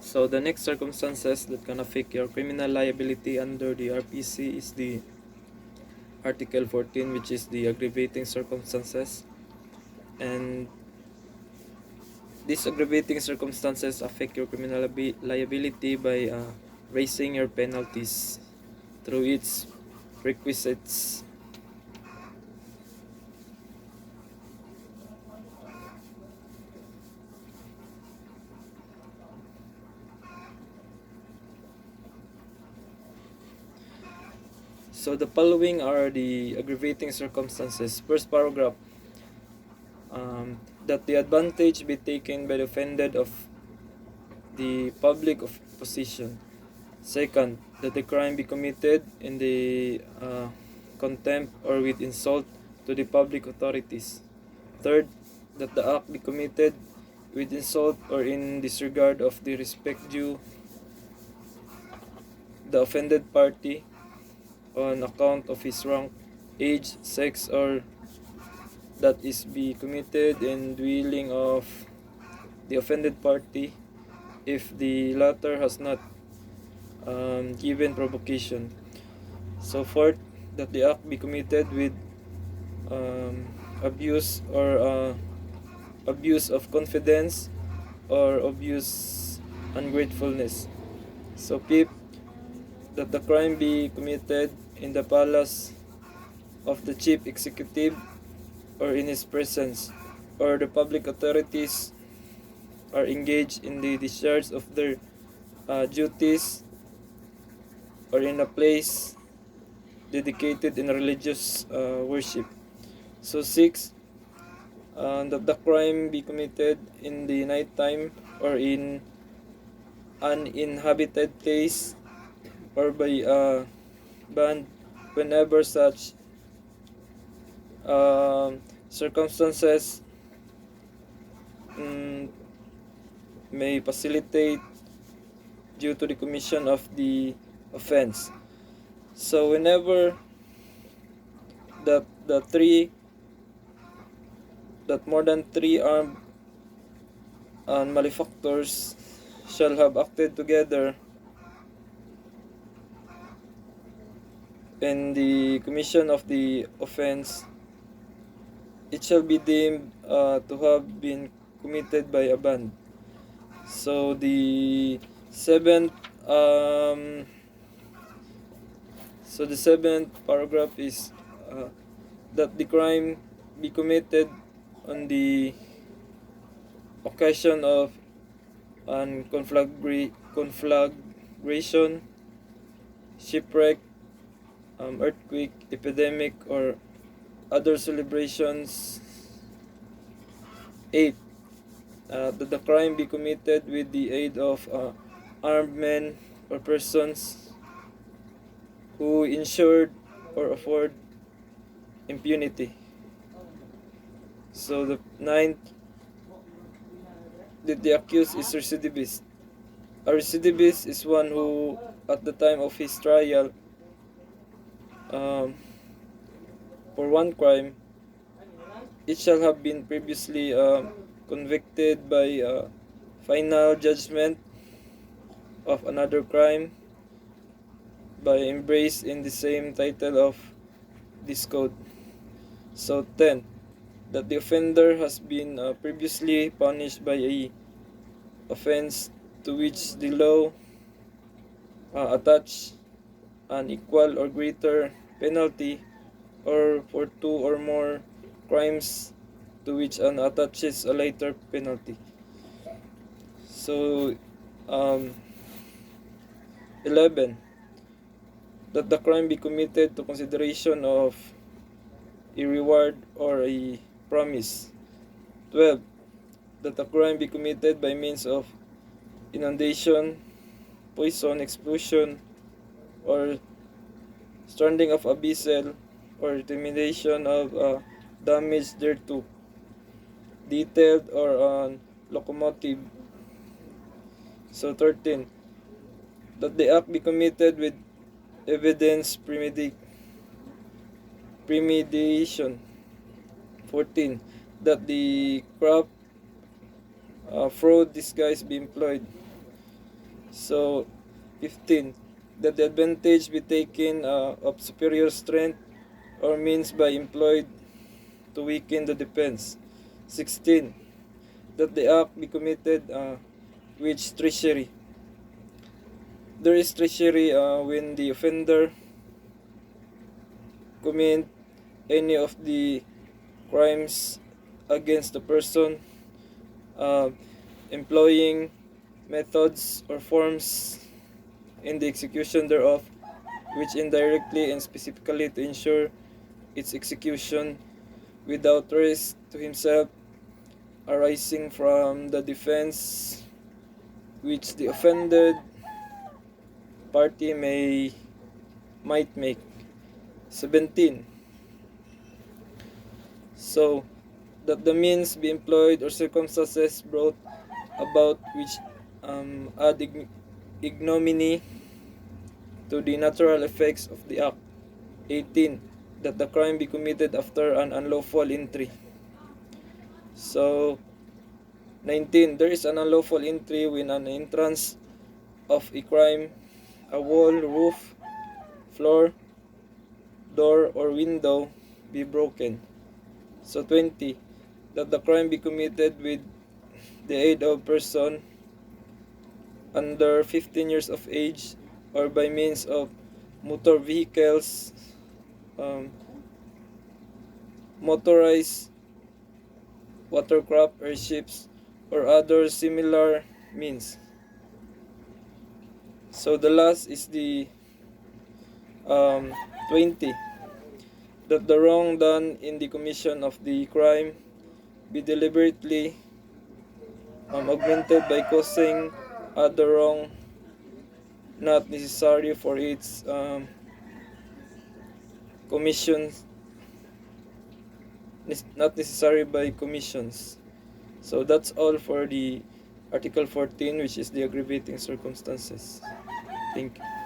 So the next circumstances that can affect your criminal liability under the RPC is the Article 14, which is the aggravating circumstances. And these aggravating circumstances affect your criminal liability by raising your penalties through its requisites. So the following are the aggravating circumstances. First paragraph, that the advantage be taken by the offended of the public of position. Second, that the crime be committed in the contempt or with insult to the public authorities. Third, that the act be committed with insult or in disregard of the respect due the offended party on account of his rank, age, sex, or that is be committed in dwelling of the offended party if the latter has not given provocation. So fourth, that the act be committed with abuse or abuse of confidence or abuse ungratefulness. So fifth, that the crime be committed in the palace of the chief executive or in his presence, or the public authorities are engaged in the discharge of their duties or in a place dedicated in religious worship. So six, that the crime be committed in the night time or in an uninhabited place or by a band whenever such circumstances may facilitate due to the commission of the offense. So whenever that more than three armed malefactors shall have acted together in the commission of the offense, it shall be deemed to have been committed by a band. So the seventh paragraph is that the crime be committed on the occasion of an conflagration, shipwreck, earthquake, epidemic, or other celebrations. 8. That the crime be committed with the aid of armed men or persons who insured or afford impunity. So the 9th, that the accused is recidivist. A recidivist is one who, at the time of his trial, for one crime, it shall have been previously convicted by final judgment of another crime by embraced in the same title of this code. So 10, that the offender has been previously punished by a offense to which the law attach an equal or greater penalty, or for two or more crimes to which an attaches a lighter penalty. So 11, that the crime be committed to consideration of a reward or a promise. 12, that the crime be committed by means of inundation, poison, explosion, or stranding of a vessel, or intimidation of damage thereto, detailed or on locomotive. So 13, that the act be committed with evidence premeditation. 14, that the craft fraud disguise be employed. So 15, that the advantage be taken of superior strength or means by employed to weaken the defense. 16, that the act be committed which treachery. There is treachery when the offender commit any of the crimes against the person, uh, employing methods or forms in the execution thereof, which indirectly and specifically to ensure its execution without risk to himself arising from the defense which the offended party might make. 17. So that the means be employed or circumstances brought about which add ignominy to the natural effects of the act. 18. That the crime be committed after an unlawful entry. So 19. There is an unlawful entry when an entrance of a crime, a wall, roof, floor, door, or window be broken. So 20. That the crime be committed with the aid of person under 15 years of age or by means of motor vehicles, motorized watercraft, airships, or other similar means. So the last is the 20, that the wrong done in the commission of the crime be deliberately augmented by causing other wrong not necessary for its commissions, not necessary by commissions. So that's all for the Article 14, which is the aggravating circumstances. Thank you.